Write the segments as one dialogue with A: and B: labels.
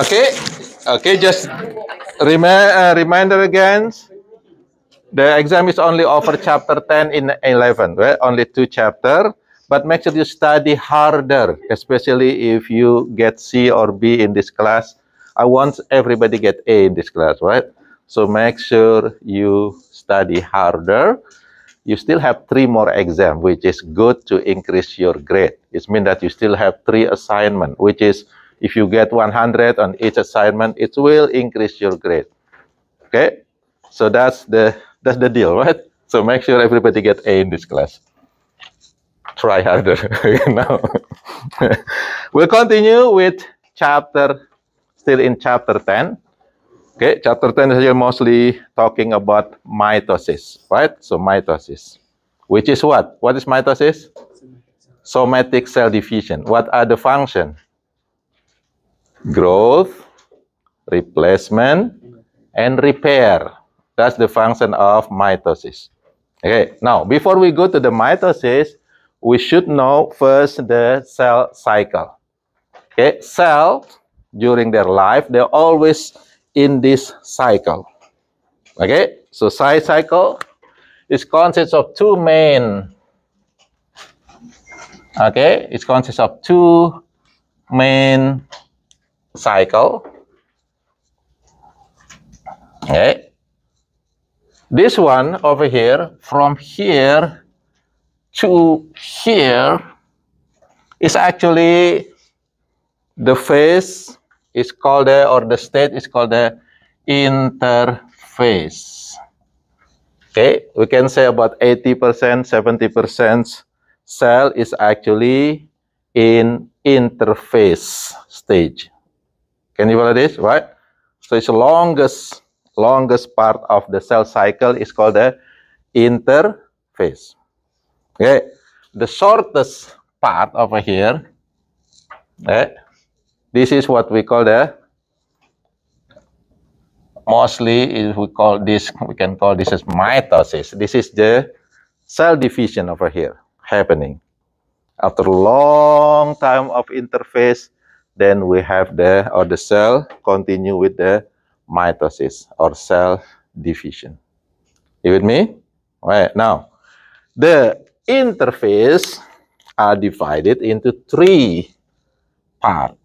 A: Okay, okay. Just reminder again. The exam is only over chapter 10 in 11, right? Only 2 chapters. But make sure you study harder, especially if you get C or B in this class. I want everybody get A in this class, right? So make sure you study harder. You still have 3 more exams, which is good to increase your grade. It means that you still have 3 assignments, which is if you get 100 on each assignment, it will increase your grade. Okay, so that's the deal, right? So make sure everybody get A in this class. Try harder. Now, we'll continue with still in chapter 10. Okay, chapter 10 is here mostly talking about mitosis, right? So mitosis, which is what? What is mitosis? Somatic cell division. What are the functions? Growth, replacement, and repair. That's the function of mitosis. Okay, now before we go to the mitosis, we should know first the cell cycle. Okay, cells during their life, they're always in this cycle. Okay, so cell cycle is consists of 2 main. Okay, it consists of 2 main cycle. Okay, this one over here, from here to here, is actually the phase is called the state is called the interphase. Okay, we can say about 80%, 70% cell is actually in interphase stage. Can you follow this, right? So it's the longest part of the cell cycle is called the interphase. Okay, the shortest part over here, this is what we call the, mostly we can call this as mitosis. This is the cell division over here happening. After a long time of interphase, then we have the cell continue with the mitosis or cell division. You with me? All right, now the interphase are divided into 3 parts.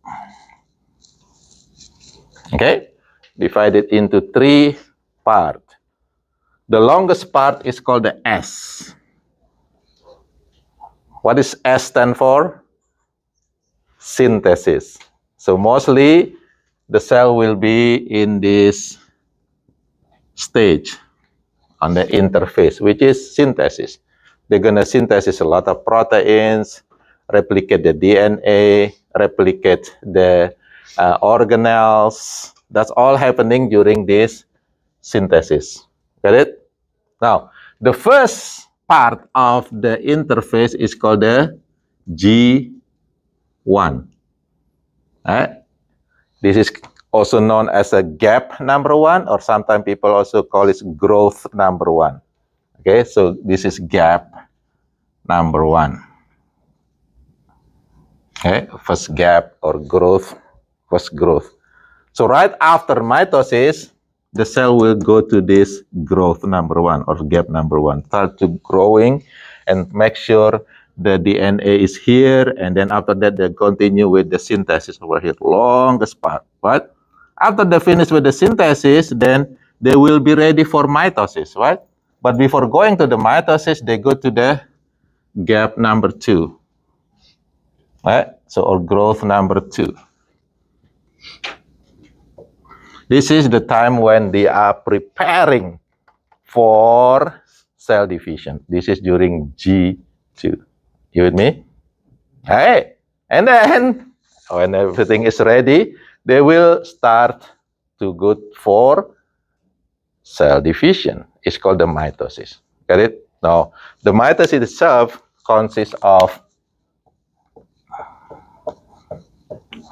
A: Okay, divided into 3 parts. The longest part is called the S. What does S stand for? Synthesis. So mostly the cell will be in this stage on the interphase, which is synthesis. They're going to synthesize a lot of proteins, replicate the DNA, replicate the organelles. That's all happening during this synthesis. Got it? Now, the first part of the interphase is called the G1. This is also known as a gap number 1, or sometimes people also call it growth number 1. Okay, so this is gap number 1. Okay, first gap or growth, first growth. So right after mitosis, the cell will go to this growth number 1 or gap number 1, start to growing and make sure the DNA is here, and then after that they continue with the synthesis over here, longest part. But after they finish with the synthesis, then they will be ready for mitosis, right? But before going to the mitosis, they go to the gap number 2, right? So, or growth number 2. This is the time when they are preparing for cell division. This is during G2. You with me? Hey, and then when everything is ready, they will start to go for cell division. It's called the mitosis. Got it? Now, the mitosis itself consists of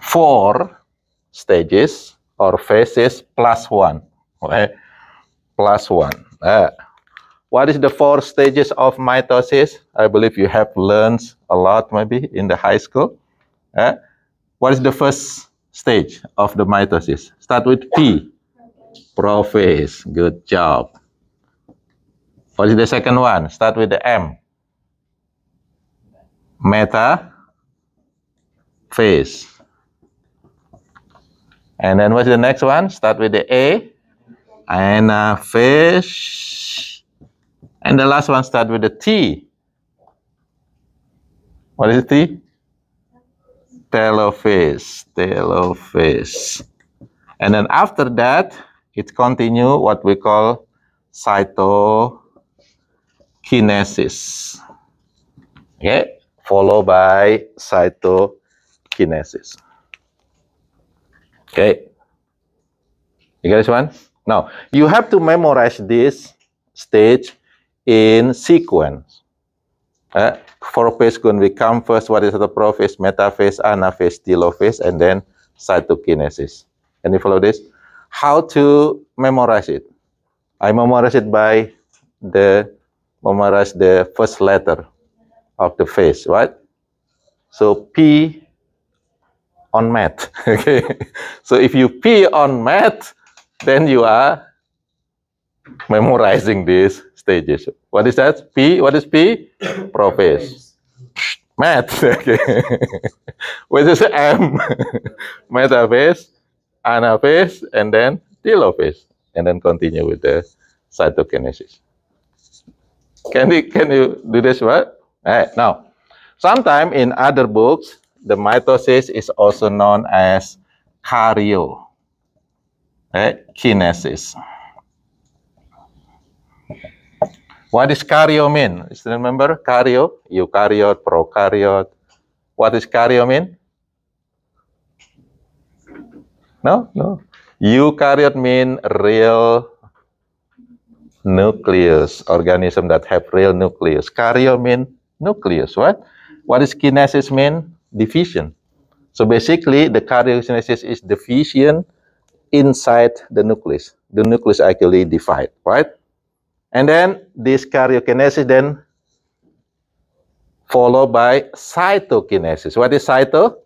A: 4 stages or phases plus 1. Okay? Plus 1. What is the 4 stages of mitosis? I believe you have learned a lot maybe in the high school. What is the first stage of the mitosis? Start with P. Prophase. Good job. What is the second one? Start with the M. Metaphase. And then what's the next one? Start with the A. Anaphase. And the last one start with the T. What is the T? Telophase. Telophase. And then after that, it continue what we call cytokinesis. Okay, followed by cytokinesis. Okay, you guys want? Now, you have to memorize this stage in sequence. Prophase going to come first. What is the prophase, metaphase, anaphase, telophase, and then cytokinesis. Can you follow this? How to memorize it? I memorize it by memorize the first letter of the phase, right? So P on math. Okay. So if you P on math, then you are memorizing these stages. What is that? P. What is P? Prophase. Math. Okay. What is M? Metaphase, anaphase, and then telophase, and then continue with the cytokinesis. Can you do this, right? All right. Now, sometime in other books, the mitosis is also known as karyokinesis. What does karyo mean? Still remember karyo? Eukaryote, prokaryote. What does karyo mean? No. Eukaryote mean real nucleus, organism that have real nucleus. Karyo mean nucleus, what? What does kinesis mean? Division. So basically, the karyokinesis is division inside the nucleus. The nucleus actually divide, right? And then this karyokinesis then followed by cytokinesis. What is cyto?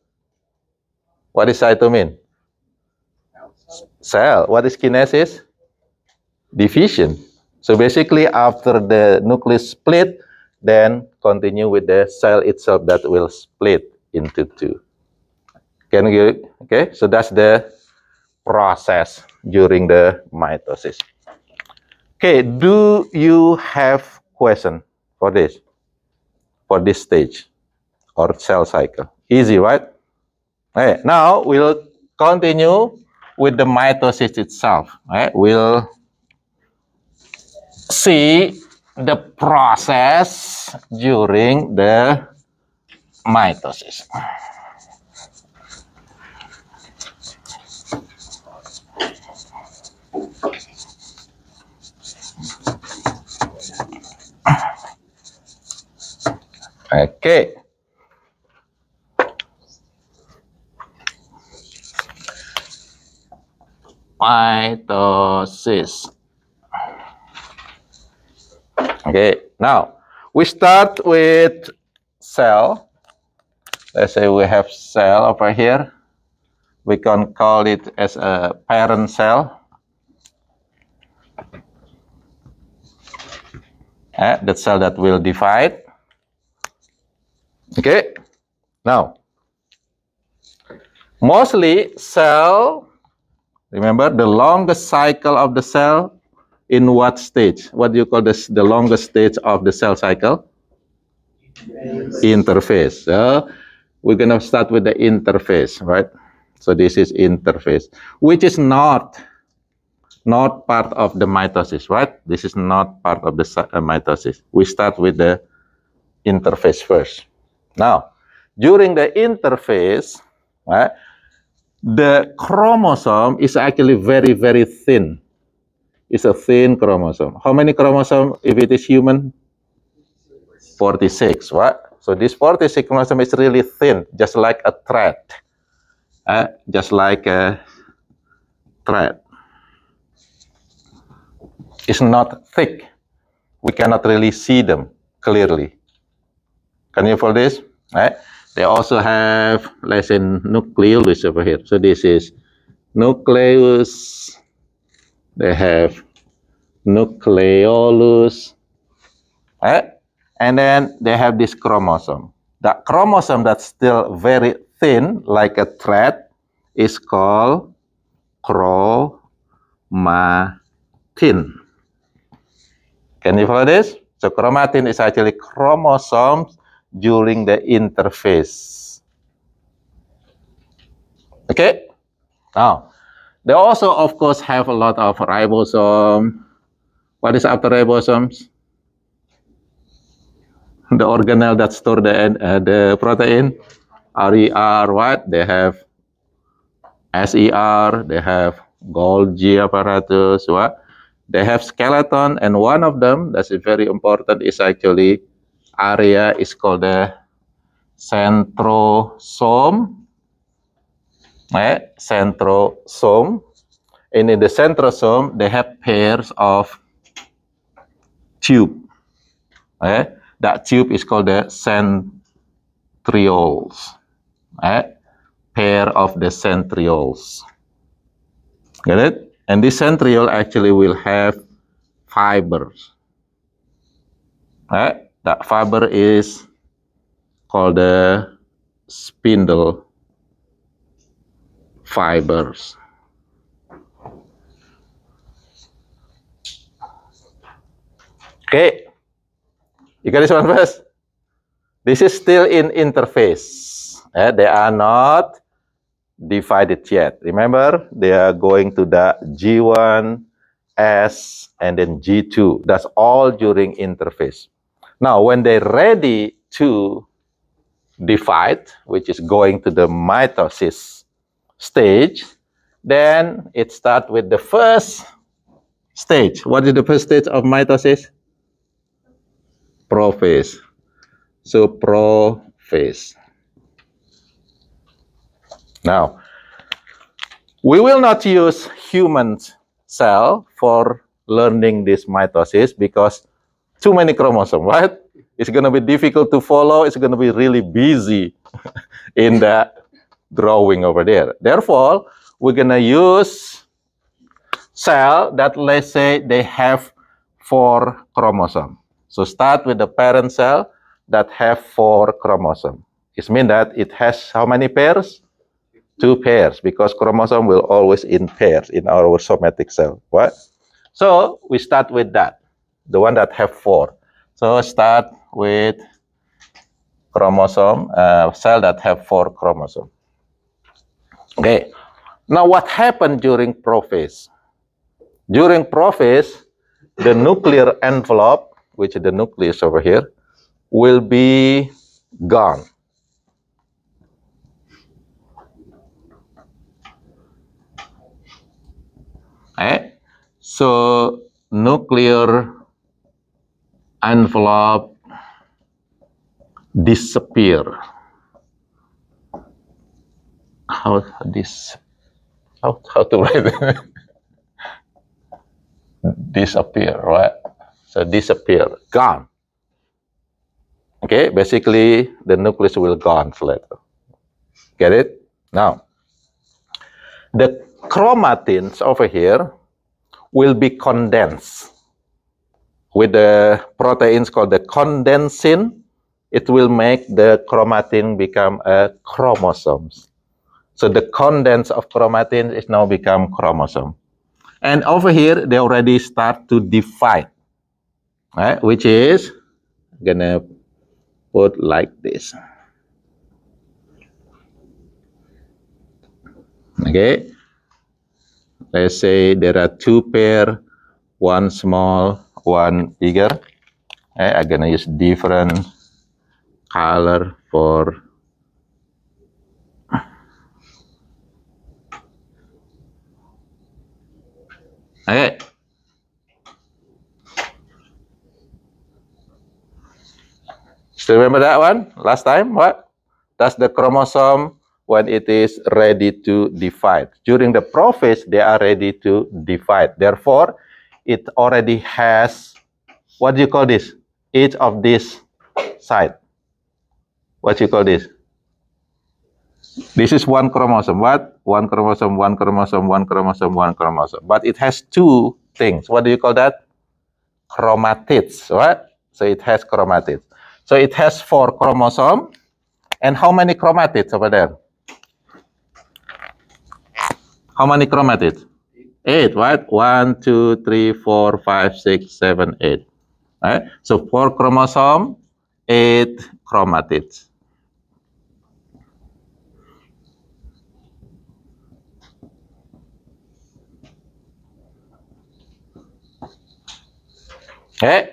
A: What does cyto mean? Cell. What is kinesis? Division. So basically, after the nucleus split, then continue with the cell itself that will split into two. Can you? Okay. So that's the process during the mitosis. Okay. Do you have question for this? For this stage or cell cycle? Easy, right? Okay. Now we'll continue with the mitosis itself. Right? We'll see the process during the mitosis. Okay. Mitosis. Okay, now we start with cell. Let's say we have cell over here. We can call it as a parent cell. The cell that will divide. Okay, now mostly cell, remember the longest cycle of the cell in what stage? What do you call this, the longest stage of the cell cycle? Interphase. So we're going to start with the interphase, right? So this is interphase, which is not part of the mitosis, right? This is not part of the mitosis. We start with the interphase first. Now, during the interphase, right, the chromosome is actually very, very thin. It's a thin chromosome. How many chromosomes if it is human? 46, right? So this 46 chromosome is really thin, just like a thread. Just like a thread. It's not thick. We cannot really see them clearly. Can you follow this? Right? They also have, let's say, nucleolus over here. So this is nucleus. They have nucleolus. Right? And then they have this chromosome. The chromosome that's still very thin, like a thread, is called chromatin. Can you follow this? So chromatin is actually chromosomes during the interphase. Okay? Now, they also, of course, have a lot of ribosome. What is after ribosomes? The organelle that store the protein. RER, what? They have SER, they have Golgi apparatus, what? They have skeleton, and one of them that's very important is actually area is called the centrosome. Right? Centrosome. And in the centrosome, they have pairs of tube. Right? That tube is called the centrioles. Right? Pair of the centrioles. Get it? And this centriole actually will have fibers. Right? That fiber is called the spindle fibers. Okay. You got this one first? This is still in interphase. They are not divided yet. Remember, they are going to the G1, S, and then G2. That's all during interphase. Now, when they're ready to divide, which is going to the mitosis stage, then it starts with the first stage. What is the first stage of mitosis? Prophase. So prophase. Now, we will not use human cell for learning this mitosis because too many chromosomes, right? It's going to be difficult to follow. It's going to be really busy in the drawing over there. Therefore, we're going to use cell that, let's say, they have 4 chromosomes. So start with the parent cell that have 4 chromosomes. It means that it has how many pairs? 2 pairs, because chromosome will always in pairs in our somatic cell. What? So we start with that, the one that have 4. So start with chromosome, cell that have 4 chromosomes. Okay. Now what happened during prophase? During prophase, the nuclear envelope, which is the nucleus over here, will be gone. Right? So nuclear envelope disappear. How to write it? Disappear, right? So disappear, gone. Okay, basically the nucleus will gone later. Get it? Now, the chromatins over here will be condensed with the proteins called the condensin. It will make the chromatin become a chromosomes. So the condense of chromatin is now become chromosome. And over here, they already start to divide, right? Which is gonna put like this. Okay. Let's say there are 2 pair, one small, one bigger. Okay, I'm gonna use different color for okay. Still remember that one? Last time, what? That's the chromosome when it is ready to divide. During the prophase, they are ready to divide. Therefore, it already has, what do you call this? Each of this side. What do you call this? This is one chromosome. What? One chromosome, one chromosome, one chromosome, one chromosome. But it has two things. What do you call that? Chromatids. What? So it has chromatids. So it has 4 chromosomes. And how many chromatids over there? How many chromatids? 8, right? 1, 2, 3, 4, 5, 6, 7, 8. Right? So 4 chromosomes, 8 chromatids. Okay?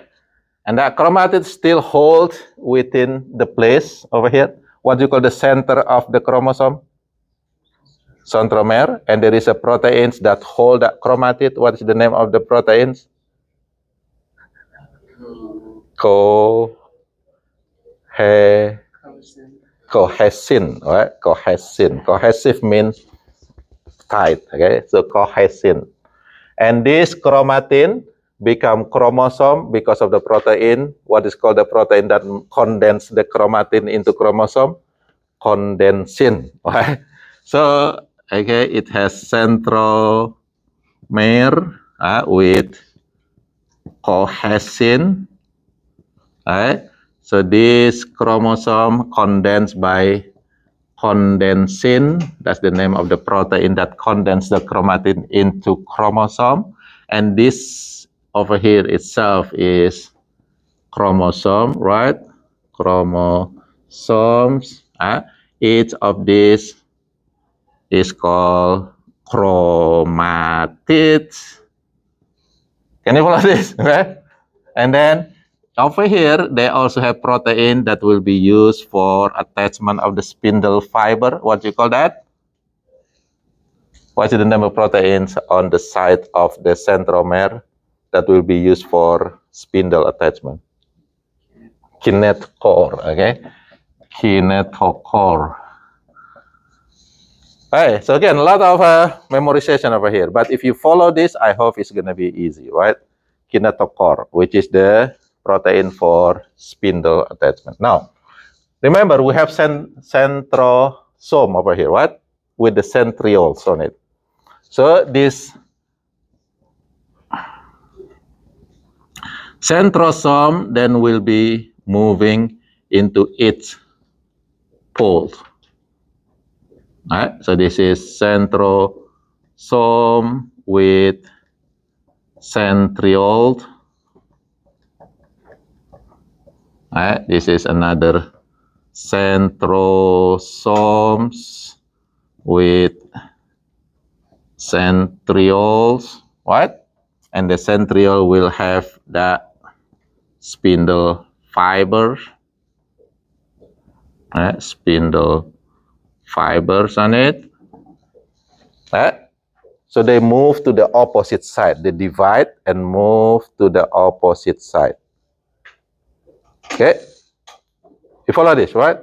A: And that chromatid still holds within the place over here. What do you call the center of the chromosome? Centromere. And there is a proteins that hold that chromatid. What is the name of the proteins? Cohesin, right? Cohesin. Cohesive means tight. Okay, so cohesin. And this chromatin become chromosome because of the protein. What is called the protein that condense the chromatin into chromosome? Condensin. Right? So okay, it has centromere with cohesin. Right? So this chromosome condensed by condensin. That's the name of the protein that condense the chromatin into chromosome. And this over here itself is chromosome, right? Chromosomes. Each of these is called chromatids. Can you follow this? Right? And then over here, they also have protein that will be used for attachment of the spindle fiber. What do you call that? What is the number of proteins on the side of the centromere that will be used for spindle attachment? Kinetochore, okay? Kinetochore. Okay, so again, a lot of memorization over here. But if you follow this, I hope it's going to be easy, right? Kinetochore, which is the protein for spindle attachment. Now, remember, we have centrosome over here, right? With the centrioles on it. So this centrosome then will be moving into its pole. Right? So this is centrosome with centriole. Right? This is another centrosomes with centrioles, right? And the centriole will have the spindle fibers, right? Spindle fibers on it, right? So they move to the opposite side. They divide and move to the opposite side. Okay, you follow this, right?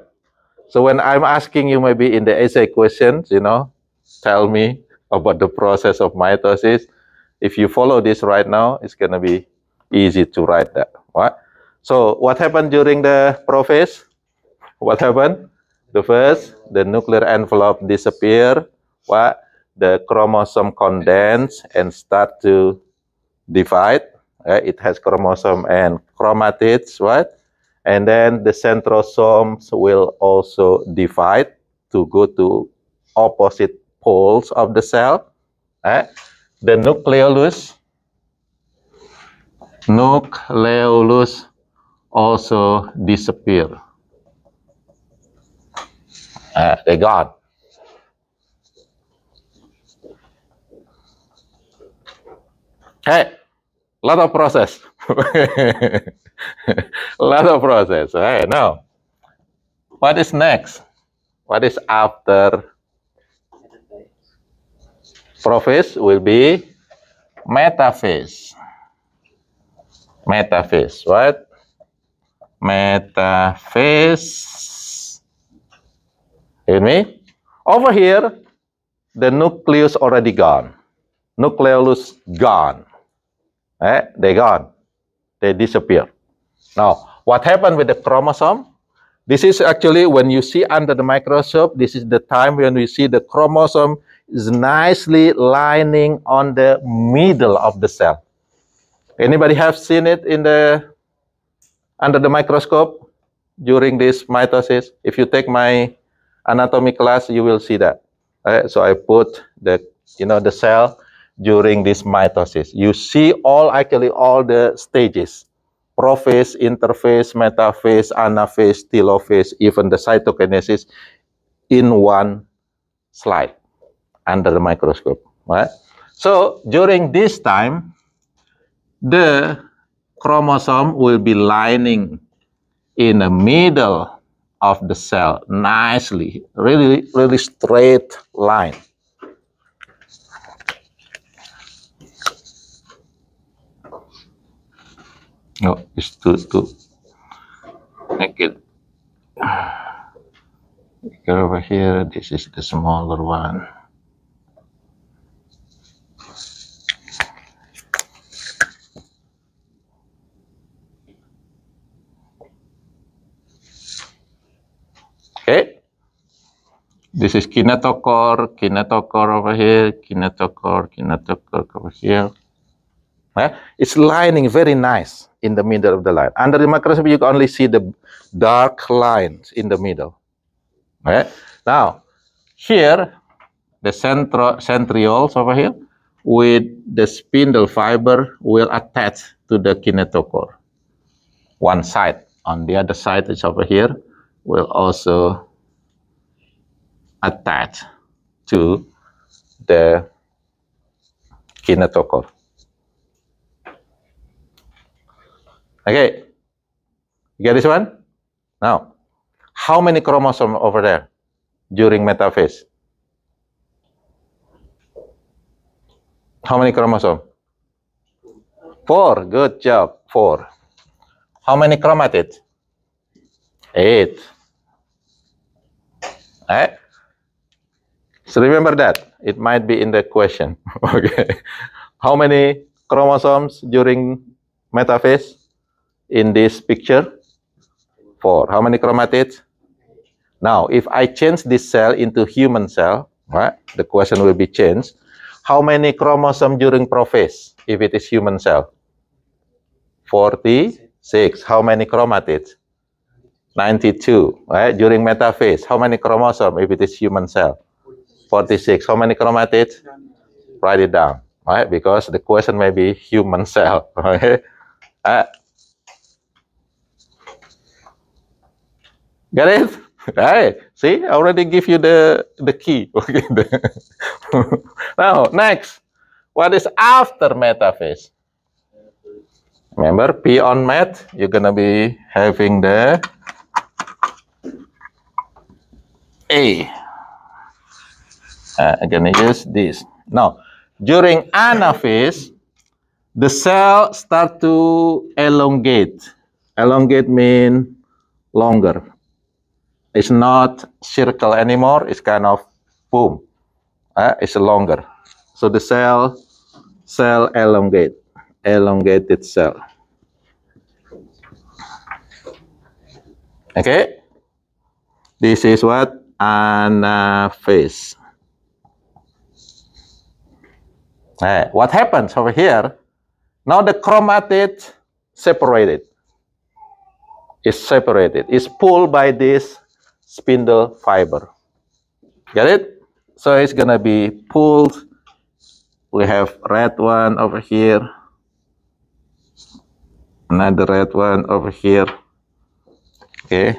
A: So when I'm asking you maybe in the essay questions, you know, tell me about the process of mitosis. If you follow this right now, it's going to be easy to write that, right? So what happened during the prophase? What happened? The first, the nuclear envelope disappear, what? The chromosome condense and start to divide. Right? It has chromosome and chromatids, right? And then the centrosomes will also divide to go to opposite poles of the cell. Right? The nucleolus also disappear. They gone. Hey, lot of process. Lot of process. Hey, now, what is next? What is after prophase? Will be metaphase. Metaphase, right? Metaphase. Hear me? Over here, the nucleus already gone. Nucleolus gone. They gone. They disappear. Now, what happened with the chromosome? This is actually when you see under the microscope, this is the time when we see the chromosome is nicely lining on the middle of the cell. Anybody have seen it in the under the microscope during this mitosis? If you take my anatomy class, you will see that. So I put the the cell during this mitosis. You see all the stages: prophase, interphase, metaphase, anaphase, telophase, even the cytokinesis in one slide under the microscope. Right? So during this time, the chromosome will be lining in the middle of the cell nicely, really straight line. No, it's to make it go over here. This is the smaller one. Okay, this is kinetochore over here, kinetochore over here. It's lining very nice in the middle of the line. Under the microscope, you can only see the dark lines in the middle. Now, here, the centrioles over here with the spindle fiber will attach to the kinetochore. One side. On the other side, is over here, will also attach to the kinetochore. Okay, you get this one? Now, how many chromosomes over there during metaphase? How many chromosomes? 4. Good job. 4. How many chromatids? 8. Right? So remember that. It might be in the question. Okay. How many chromosomes during metaphase? In this picture, 4. How many chromatids? Now, if I change this cell into human cell, right, the question will be changed. How many chromosomes during prophase, if it is human cell? 46. How many chromatids? 92. Right? During metaphase, how many chromosomes if it is human cell? 46. How many chromatids? Write it down, right? Because the question may be human cell. Okay? Got it? Right. See, I already give you the key. Okay. Now, next. What is after metaphase? Remember, P on met, you're going to be having the A. I'm going to use this. Now, during anaphase, the cell start to elongate. Elongate means longer. It's not circle anymore. It's kind of boom. It's longer. So the cell elongated cell. Okay. This is what? Anaphase. What happens over here? Now the chromatid separated. Is separated. It's pulled by this spindle fiber. Get it? So it's gonna be pulled. We have red one over here. Another red one over here. Okay.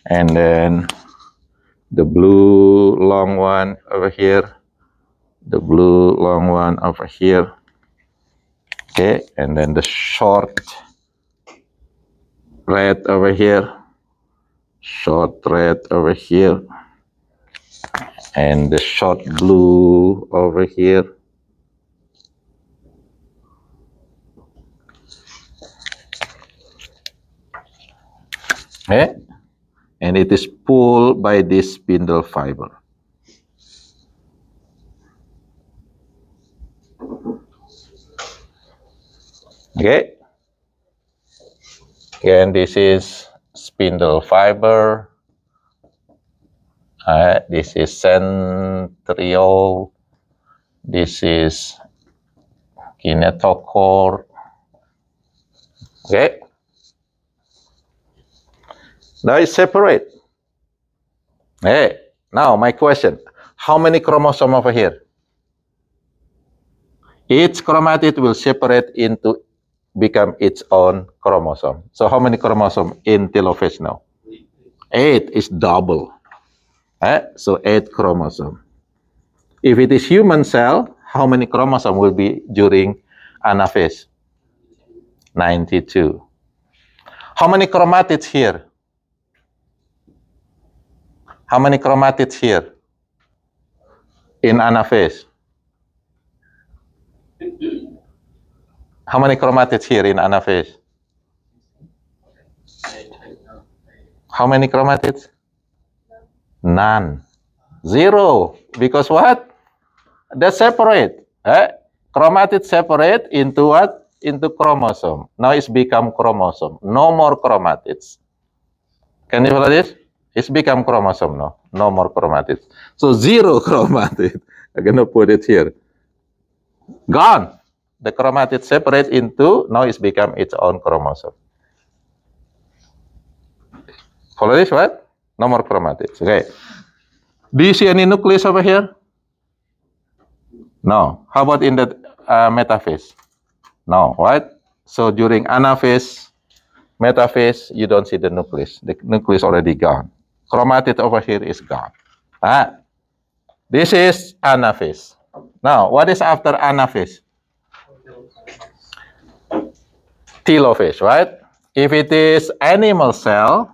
A: And then the blue long one over here. The blue long one over here. Okay. And then the short red over here. Short red over here, and the short blue over here. Okay, and it is pulled by this spindle fiber. Okay, and this is spindle fiber. This is centriole. This is kinetochore. Okay. Now it's separate. Hey, now my question. How many chromosomes over here? Each chromatid will separate into become its own chromosome. So how many chromosomes in telophase now? 8 is double. So 8 chromosomes. If it is human cell, how many chromosomes will be during anaphase? 92. How many chromatids here? How many chromatids here in anaphase? How many chromatids here in anaphase? How many chromatids? None. 0. Because what? They separate. Chromatids separate into what? Into chromosome. Now it's become chromosome. No more chromatids. Can you follow this? It's become chromosome now. No more chromatids. So 0 chromatid. I'm going to put it here. Gone. The chromatid separate into, now it's become its own chromosome. Follow this, what? No more chromatids. Okay. Do you see any nucleus over here? No. How about in the metaphase? No, right? So during anaphase, metaphase, you don't see the nucleus. The nucleus already gone. Chromatid over here is gone. This is anaphase. Now, what is after anaphase? Telophase, right? If it is animal cell,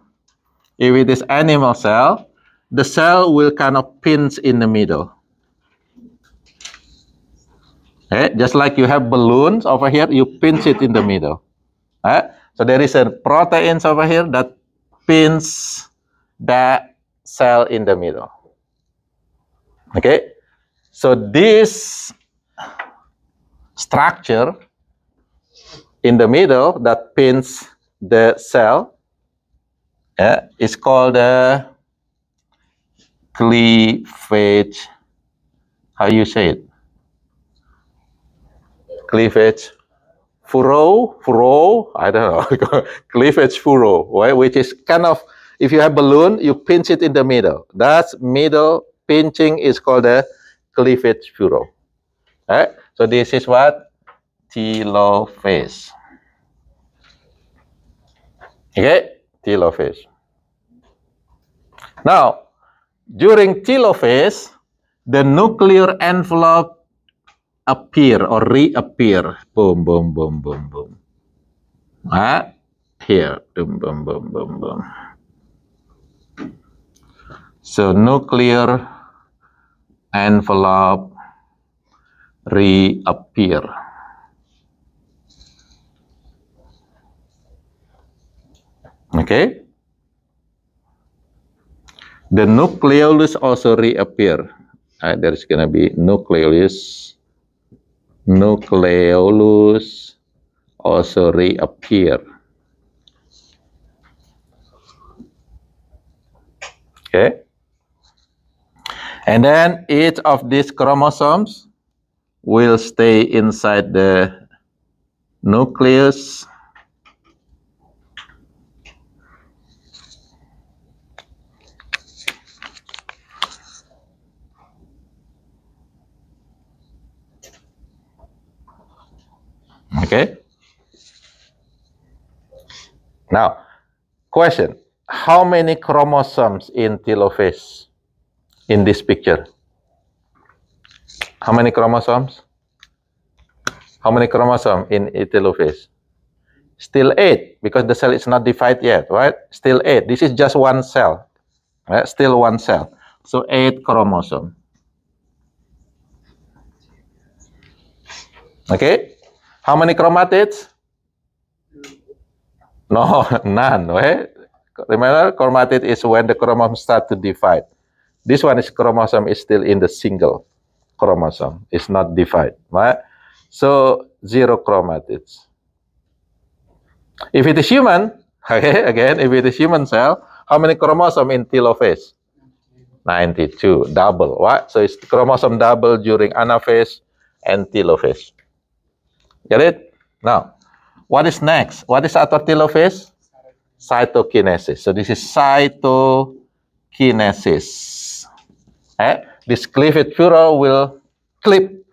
A: the cell will kind of pinch in the middle. Just like you have balloons over here, you pinch it in the middle. So there is a proteins over here that pinch the cell in the middle. Okay? So this structure in the middle that pins the cell is called the cleavage. How you say it? Cleavage furrow. I don't know. Cleavage furrow, right? Which is kind of, if you have balloon, you pinch it in the middle. That's middle pinching is called the cleavage furrow. So this is what? Telophase. Okay, telophase. Now, during telophase, the nuclear envelope appear or reappear. Boom, boom, boom, boom, boom. Here, boom, boom, boom, boom, boom. So nuclear envelope reappear. Okay. The nucleolus also reappear. There's gonna be nucleolus also reappear. Okay. And then each of these chromosomes will stay inside the nucleus. Okay. Now, question. How many chromosomes in telophase in this picture? How many chromosomes? How many chromosomes in telophase? Still 8, because the cell is not divided yet, right? Still 8. This is just one cell. Right? Still one cell. So 8 chromosomes. Okay. How many chromatids? No, none. Right? Remember, chromatid is when the chromosomes start to divide. This one is chromosome is still in the single chromosome. It's not divided. Right? So 0 chromatids. If it is human, Okay, again, if it is human cell, how many chromosomes in telophase? 92, double. What? So it's chromosome double during anaphase and telophase. Get it? Now, what is next? What is after telophase? Cytokinesis. So this is cytokinesis. This cleavage fural will clip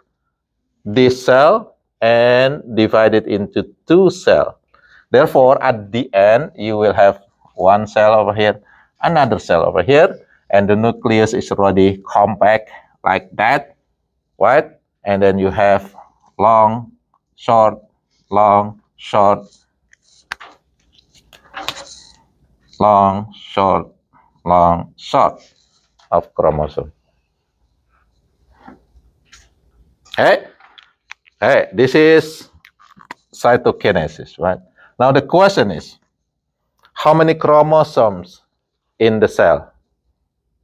A: this cell and divide it into two cells. Therefore, at the end, you will have one cell over here, another cell over here, and the nucleus is already compact like that, right? And then you have long, short, long, short, long, short, long, short of chromosome. Hey, this is cytokinesis, right? Now the question is, how many chromosomes in the cell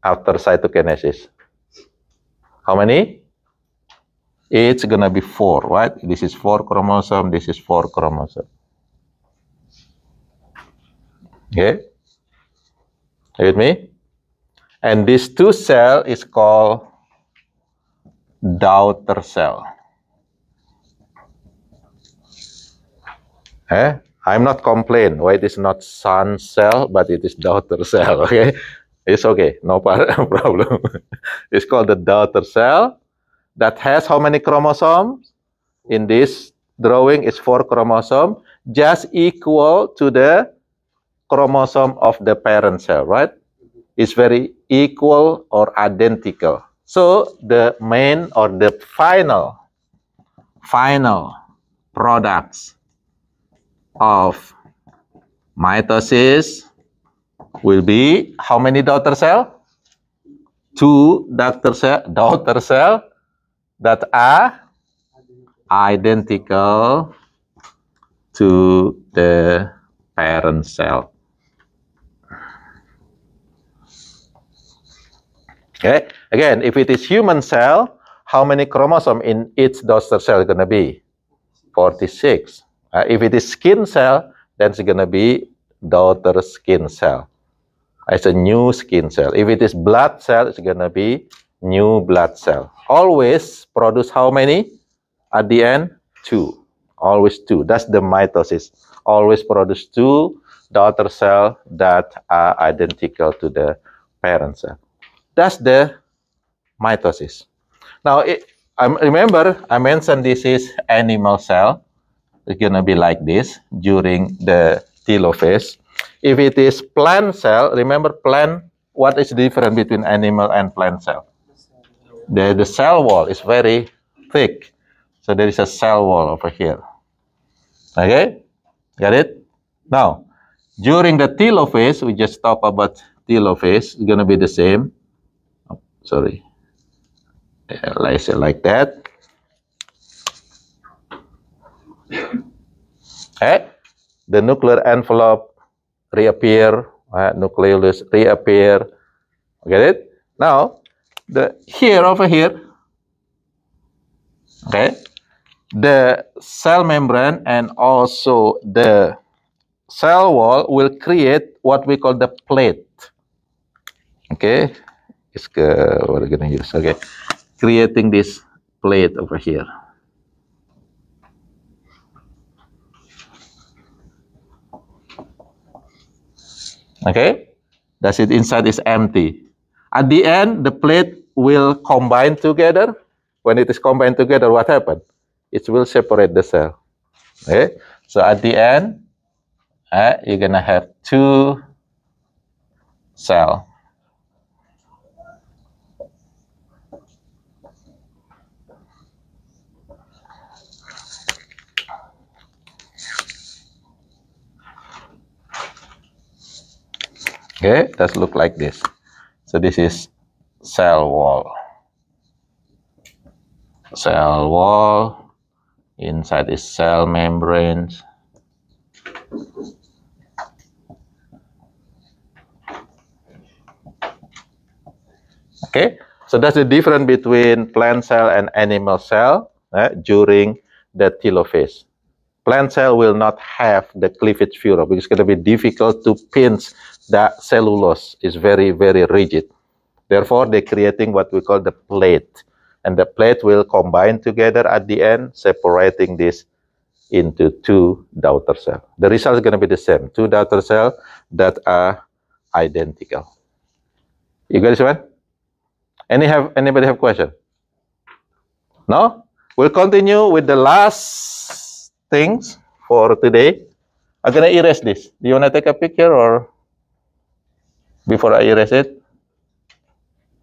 A: after cytokinesis? How many? It's gonna be 4, right? This is 4 chromosome, this is 4 chromosome. Okay? You with me? And this 2 cell is called daughter cell. I'm not complaining why it is not son cell, but it is daughter cell, okay? It's okay, no problem. It's called the daughter cell that has how many chromosomes? In this drawing is 4 chromosomes, just equal to the chromosome of the parent cell, right? It's very equal or identical. So the main or the final products of mitosis will be how many daughter cell? 2 daughter cell that are identical to the parent cell. Okay. Again, if it is human cell, how many chromosomes in each daughter cell is gonna be? 46. If it is skin cell, then it's gonna be daughter skin cell. It's a new skin cell. If it is blood cell, it's gonna be new blood cell. Always produce how many at the end? 2. Always 2. That's the mitosis. Always produce 2 daughter cell that are identical to the parent cell. That's the mitosis. Now, remember I mentioned this is animal cell. It's gonna be like this during the telophase. If it is plant cell, remember plant, what is the difference between animal and plant cell? The cell wall is very thick. So there is a cell wall over here. Okay? Got it? Now, during the telophase, we just talk about telophase. It's gonna be the same. Oh, sorry. Let's say like that. Okay? The nuclear envelope reappear, nucleolus reappear. Get it? Now, over here, okay, the cell membrane and also the cell wall will create what we call the plate. Okay, what we're gonna use. Okay, creating this plate over here. Okay, that's it. Inside is empty. At the end, the plate will combine together. When it is combined together, what happens? It will separate the cell. Okay, so at the end, you're gonna have 2 cells. Okay, does look like this. So this is cell wall. Cell wall. Inside is cell membranes. Okay, so that's the difference between plant cell and animal cell during the telophase. Plant cell will not have the cleavage furrow because it's going to be difficult to pinch the cellulose. It's very, very rigid. Therefore, they're creating what we call the plate. And the plate will combine together at the end, separating this into two daughter cells. The result is going to be the same. Two daughter cells that are identical. You guys want? Anybody have question? No? We'll continue with the last things for today. I'm going to erase this. Do you want to take a picture or before I erase it?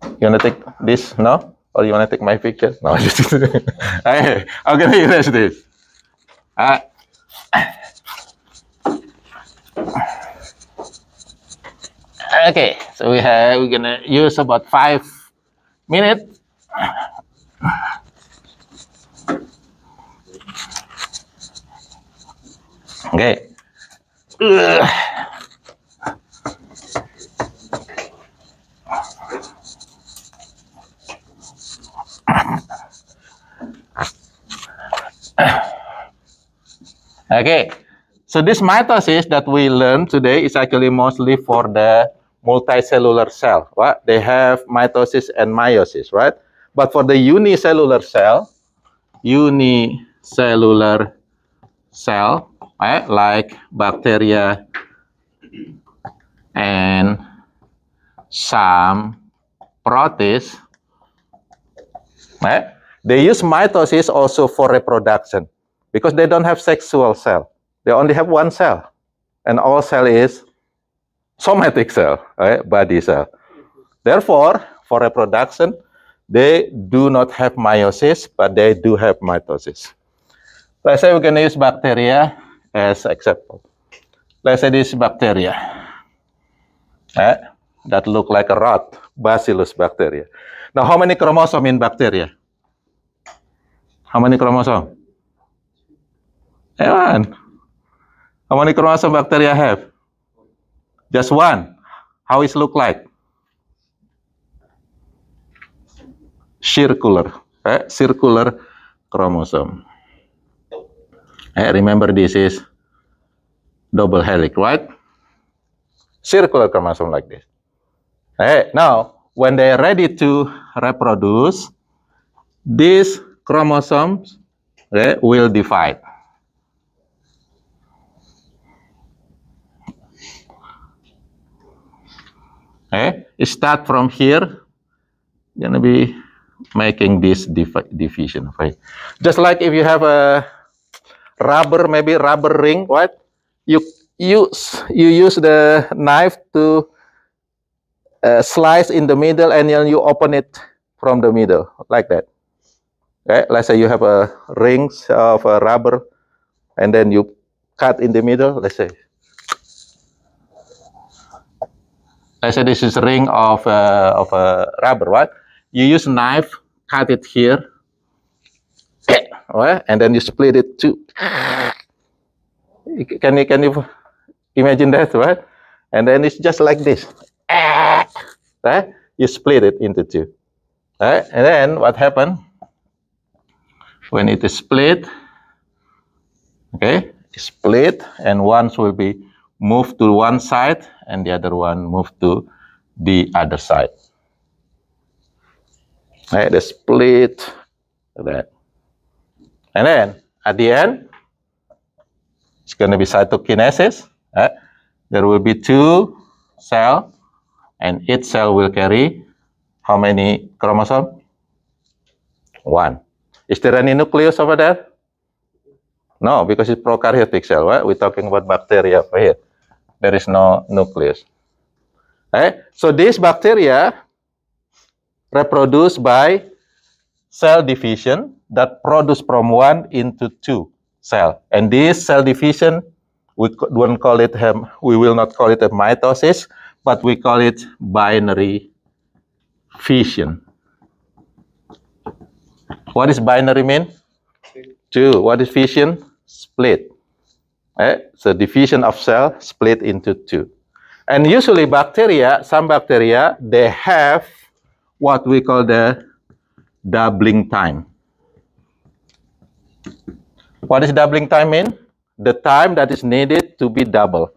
A: You want to take this? No? Or you want to take my picture? No. I'm going to erase this. Okay, so we're going to use about 5 minutes. Okay. Okay, so this mitosis that we learned today is actually mostly for the multicellular cell, right? They have mitosis and meiosis, right? But for the unicellular cell, right, like bacteria and some protists, right? They use mitosis also for reproduction because they don't have sexual cell. They only have one cell, and all cell is somatic cell, right? Body cell. Therefore, for reproduction, they do not have meiosis, but they do have mitosis. Let's say we're going to use bacteria as example. Let's say this bacteria that look like a rat, Bacillus bacteria. Now, how many chromosomes in bacteria? How many chromosomes? One. How many chromosomes bacteria have? Just one. How it look like? Circular. Circular chromosome. Remember, this is double helix, right? Circular chromosome like this. Now, when they're ready to reproduce, these chromosomes will divide. Start from here, gonna be making this division. Right? Just like if you have a rubber, maybe rubber ring, right? You use the knife to slice in the middle, and then you open it from the middle like that. Let's say you have a rings of a rubber, and then you cut in the middle. Let's say this is a ring of a rubber, right? You use a knife, cut it here, right? And then you split it too. Can you imagine that, right? And then it's just like this, right? You split it into two, right? And then what happened when it is split? Split, and one will be moved to one side, and the other one moved to the other side. The split, like that. And then at the end, it's going to be cytokinesis. There will be two cells, and each cell will carry how many chromosomes? One. Is there any nucleus over there? No, because it's prokaryotic cell, right? We're talking about bacteria over here. There is no nucleus. So these bacteria reproduce by cell division that produce from one into two cells. And this cell division, we will not call it a mitosis, but we call it binary fission. What does binary mean? Two. What is fission? Split. So division of cell split into two. And usually bacteria, some bacteria, they have what we call the doubling time. What does doubling time mean? the time that is needed to be double.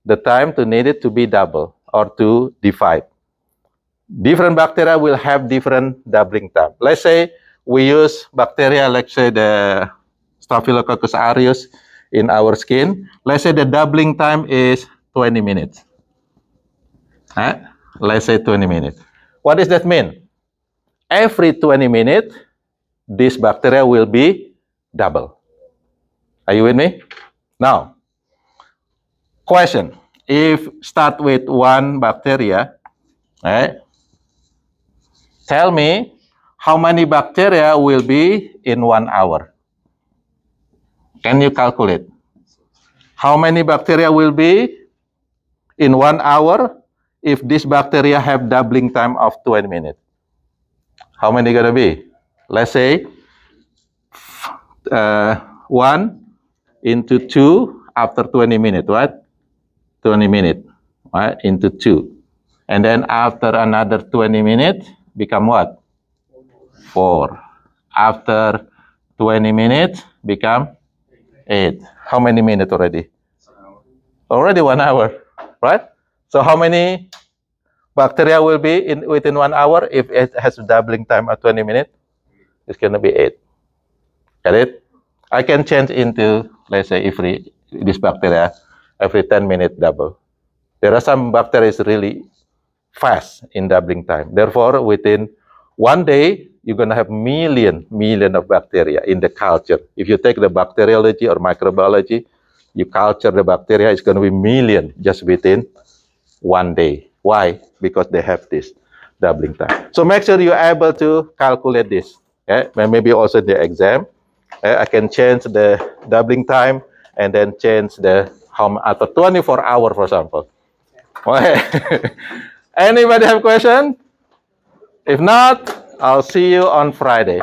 A: The time to needed to be double or to divide. Different bacteria will have different doubling time. Let's say we use bacteria, let's say the Staphylococcus aureus in our skin. Let's say the doubling time is 20 minutes. Let's say 20 minutes. What does that mean? Every 20 minutes, this bacteria will be double. Are you with me? Now, question. If start with one bacteria, tell me how many bacteria will be in 1 hour? Can you calculate? How many bacteria will be in 1 hour if this bacteria have doubling time of 20 minutes? How many gonna be? Let's say 1 into 2 after 20 minutes, right? 20 minutes, right? Into 2. And then after another 20 minutes, become what? 4. After 20 minutes, become 8. How many minutes already? Already 1 hour, right? So how many bacteria will be within 1 hour if it has a doubling time at 20 minutes? It's going to be 8. Get it? I can change into, let's say, this bacteria every 10 minutes double. There are some bacteria really fast in doubling time. Therefore, within 1 day, you're going to have million of bacteria in the culture. If you take the bacteriology or microbiology, you culture the bacteria, it's going to be million just within 1 day. Why? Because they have this doubling time. So make sure you're able to calculate this. Maybe also the exam. I can change the doubling time and then change the after 24 hours, for example. Anybody have question? If not, I'll see you on Friday.